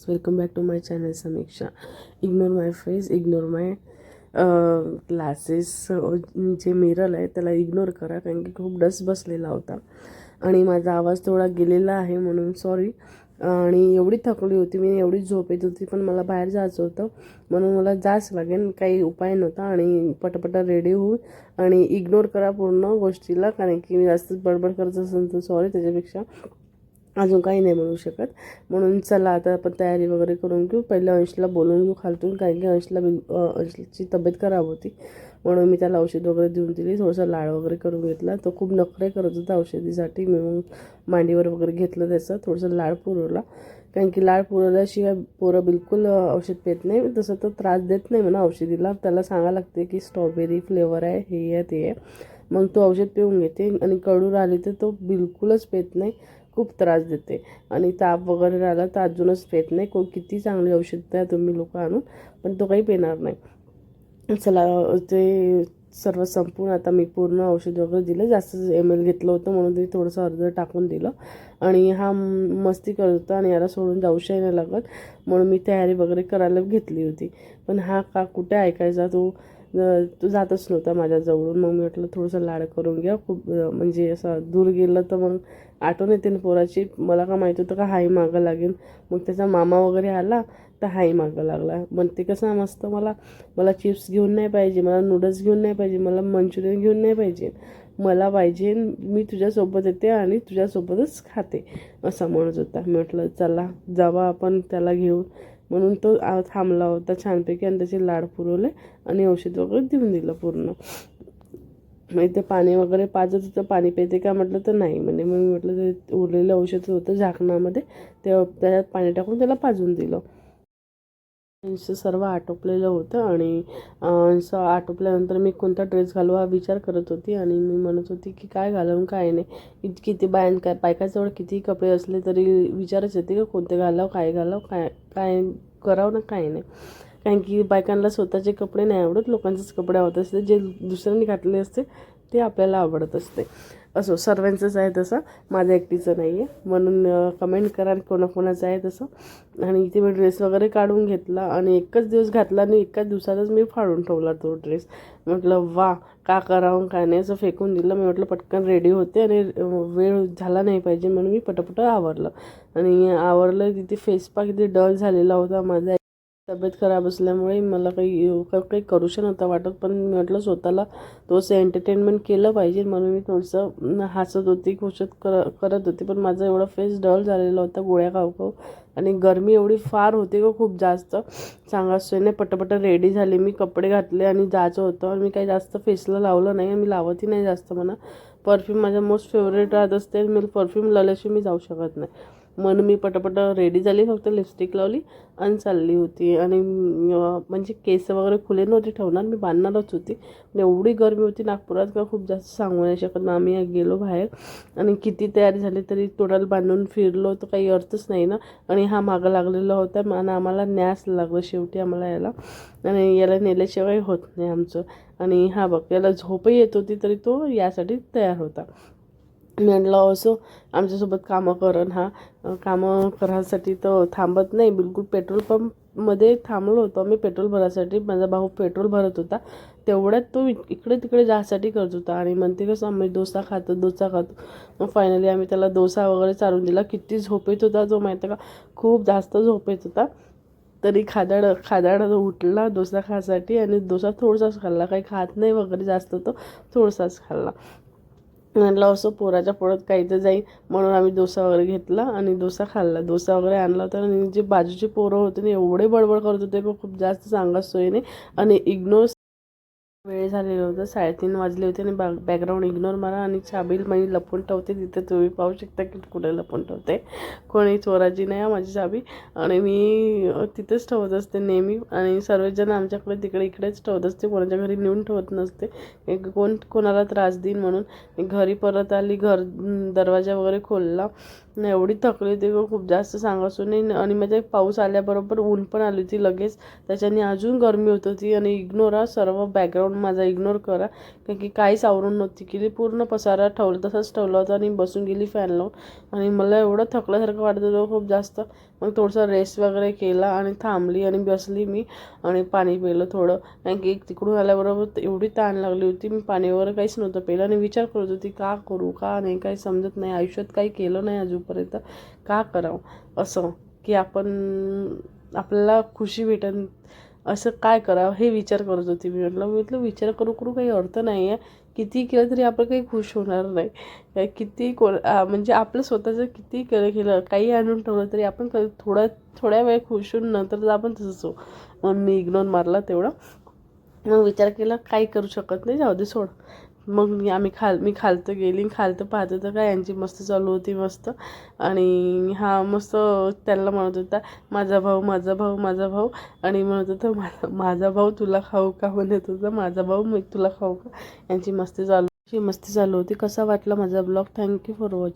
Viewers, welcome back to my channel Samiksha. Ignore my face, ignore my glasses. जे mirror आहे त्याला ignore करा, कारण की खूप डस्ट बसलेला होता आणि माझा आवाज थोडा गेलेला आहे म्हणून सॉरी. आणि एवढी थकली होती मी, एवढी झोप येत होती, पण मला बाहेर जायचं होतं म्हणून मला जाच लागेल, काही उपाय नव्हता. आणि पटापटा रेडी होऊन आणि इग्नोर करा पूर्ण गोष्टीला, कारण की मी जास्त बडबड करत असेल तर सॉरी. त्याच्यापेक्षा अजून काही नाही म्हणू शकत. म्हणून चला आता आपण तयारी वगैरे करून घेऊ. पहिलं अंशला बोलून घेऊ खालतून, कारण की अंशची तब्येत खराब होती म्हणून मी त्याला औषध वगैरे देऊन दिली. थोडंसं लाड वगैरे करून घेतला. तो खूप नखरे करत होता औषधीसाठी. मी मग मांडीवर वगैरे घेतलं त्याचं, थोडंसं लाड पुरवला, कारण की लाड पुरवल्याशिवाय पोरं बिलकुल औषध पित नाही. तसं तर त्रास देत नाही म्हणा औषधीला, त्याला सांगायला लागते की स्ट्रॉबेरी फ्लेवर आहे, हे आहे ते आहे, मग तो औषध पिऊन घेते. आणि कडू राहिली तर तो बिलकुलच पित नाही, खूप त्रास देते. आणि ताप वगैरे राहिला तर अजूनच पेत नाही. किती चांगली औषध द्या तुम्ही लोक आणून, पण तो काही पेणार नाही. चला ते सर्व संपून आता मी पूर्ण औषध वगैरे दिलं. जास्त ml घेतलं होतं म्हणून ते थोडंसं अर्ध टाकून दिलं. आणि हा मस्ती करत होता आणि याला सोडून जाऊशाही नाही लागत, म्हणून मी तयारी वगैरे करायला घेतली होती. पण हा का कुठे ऐकायचा, तो जातच नव्हता माझ्याजवळून. मग मी म्हटलं थोडंसं लाड करून घ्या. खूप म्हणजे असं दूर गेलं तर मग आठवण येते ना पोराची. मला का माहीत होतं का हाही मागं लागेल. मग त्याचा मामा वगैरे आला तर हाही मागं लागला. पण ते कसं मस्त मला चिप्स घेऊन नाही पाहिजे, मला नूडल्स घेऊन नाही पाहिजे, मला मंचुरियन घेऊन नाही पाहिजे, मला पाहिजे मी तुझ्यासोबत येते आणि तुझ्यासोबतच खाते, असं म्हणत होता. मी म्हटलं चला जावा आपण त्याला घेऊन, म्हणून तो थांबला होता छानपैकी. आणि त्याचे लाड पुरवले आणि औषध वगैरे देऊन दिलं पूर्ण. मग ते पाणी वगैरे पाजत होतं. पाणी पिते का म्हटलं तर नाही म्हणे. मग मी म्हटलं ते उरलेलं औषध होतं झाकणामध्ये, ते त्याच्यात पाणी टाकून त्याला पाजून दिलं. असं सर्व आटोपलेलं होतं. आणि असं आटोपल्यानंतर मी कोणता ड्रेस घालू हा विचार करत होती. आणि मी म्हणत होती की काय घालून काय नाही. किती बायकाजवळ किती कपडे असले तरी विचारच येते का कोणते घालावं, काय घालावं, काय काय करावं ना काय नाही. कारण की बायकांना स्वतःचे कपडे नाही आवडत, लोकांचेच कपडे आवडत असते. जे दुसऱ्यांनी घातले असते ते आपल्याला आवडत असते. असो, सर्वांचंच आहे तसं, माझं एकटीचं नाही आहे. म्हणून कमेंट करा कोणाकोणाचं आहे तसं. आणि इथे मी ड्रेस वगैरे काढून घेतला आणि एकच दिवस घातला आणि एकाच दिवसातच मी फाडून ठेवला तो ड्रेस. म्हटलं वा, का करावं काय नाही, असं फेकून दिलं. मी म्हटलं पटकन रेडी होते आणि वेळ झाला नाही पाहिजे म्हणून मी पटापट आवरलं. आणि आवरलं. तिथे फेसपॅक किती डल झालेला होता माझा. तब्येत खराब असल्यामुळे मला काही करूशा नव्हता वाटत. पण मी म्हटलं स्वतःला थोडंसं एंटरटेनमेंट केलं पाहिजे म्हणून मी थोडंसं हसत होती, खुशत करत होती. पण माझा एवढा फेस डल झालेला होता गोळ्या खाऊ. आणि गरमी एवढी फार होती का खूप जास्त, सांगाच सोय नाही. पटापट रेडी झाले मी, कपडे घातले आणि जायचं होतं. आणि मी काही जास्त फेसला लावलं नाही, मी लावतही नाही जास्त म्हणा. परफ्यूम माझा मोस्ट फेवरेट राहत असते, मी परफ्यूम लावल्याशिवाय मी जाऊ शकत नाही. म्हणून मी पटापट रेडी झाली, फक्त लिपस्टिक लावली आणि चालली होती. आणि म्हणजे केस वगैरे खुले नव्हते ठेवणार, मी बांधणारच होती. एवढी गरमी होती नागपुरात का खूप जास्त सांगू नाही शकत. मग आम्ही गेलो बाहेर आणि किती तयारी झाली तरी तोंडाला बांधून फिरलो तर काही अर्थच नाही ना. आणि हा मागं लागलेला होता आणि आम्हाला न्यास लागलं शेवटी आम्हाला याला. आणि याला नेल्याशिवाय होत नाही आमचं. आणि हा बघ, याला झोपही येत होती तरी तो यासाठी तयार होता. मी म्हटलं असो, आमच्यासोबत कामं करण हा, कामं करायसाठी तर थांबत नाही बिलकुल. पेट्रोल पंपमध्ये थांबलो होतो आम्ही पेट्रोल भरायसाठी. माझा भाऊ पेट्रोल भरत होता, तेवढ्यात तो इकडे तिकडे जायसाठी करत होता. आणि म्हणते कसं आम्ही डोसा खातो. मग फायनली आम्ही त्याला डोसा वगैरे चालून दिला. किती झोप येत होता जो माहिती का, खूप जास्त झोप येत होता. तरी खादाड उठला डोसा खायसाठी. आणि डोसा थोडासाच खाल्ला, काही खात नाही वगैरे जास्त, तो थोडासाच खाल्ला. म्हटलं असं पोराच्या पोळात काही तर जाईल म्हणून आम्ही डोसा वगैरे घेतला आणि डोसा खाल्ला. डोसा वगैरे आणला होता. आणि जे बाजूचे पोरं होते ना एवढे बडबड करत होते पण खूप जास्त सांगाच सोय नाही. आणि इग्नोर वेळ झालेलं होतं, 3:30 वाजले होते. आणि बॅकग्राऊंड इग्नोर मारा. आणि चाबी मी लपून ठेवते तिथे, तुम्ही पाहू शकता की कुठे लपून ठेवते. कोणी चोराची नाही माझी चाबी. आणि मी तिथेच ठेवत असते नेहमी. आणि सर्वजण आमच्याकडे तिकडे इकडेच ठेवत असते, कोणाच्या घरी नेऊन ठेवत नसते, कोणाला त्रास देईन म्हणून. घरी परत आली, दरवाजा वगैरे खोलला नाही एवढी थकली होती ग, खूप जास्त सांगायचं नाही. आणि म्हणजे पाऊस आल्याबरोबर ऊन पण आली होती लगेच, त्याच्याने अजून गरमी होत होती. आणि इग्नोर हा, सर्व बॅकग्राऊंड माझा इग्नोर करा, कारण की काहीच आवरून नव्हती केली. पूर्ण पसारा ठेवलं तसंच ठेवलं होतं आणि बसून गेली फॅन लावून. आणि मला एवढं थकल्यासारखं वाटत होतं खूप जास्त. मग थोडंसं रेस्ट वगैरे केला आणि थांबली आणि बसली मी आणि पाणी पिलं थोडं, कारण की तिकडून आल्याबरोबर एवढी ताण लागली होती. मी पाणी वगैरे काहीच नव्हतं पिलं आणि विचार करत होती का करू का नाही, काही समजत नाही. आयुष्यात काही केलं नाही अजूनपर्यंत, का करावं असं, की आपल्याला खुशी भेटेल असं काय करावं हे विचार करत होती मी. म्हटलं विचार करू करू काही अर्थ नाही आहे. किती केलं तरी आपण काही खुश होणार नाही. किती म्हणजे आपलं स्वतःचं किती केलं काही आणून ठेवलं तरी आपण थोड्या वेळ खुश होऊन नंतर आपण तसंच हो. म्हणून मी इग्नोर मारला तेवढा. मग विचार केला काही करू शकत नाही, जाऊ दे सोड. मग मी खालतं गेली, खालतं पाहते तर काय यांची मस्त चालू होती मस्त. आणि हा मस्त त्यांना म्हणत होता माझा भाऊ माझा भाऊ माझा भाऊ, आणि म्हणत होता माझा भाऊ तुला खाऊ का, म्हणत होता माझा भाऊ मी तुला खाऊ का. यांची मस्ती चालू होती. कसा वाटला माझा ब्लॉग? Thank you for watching.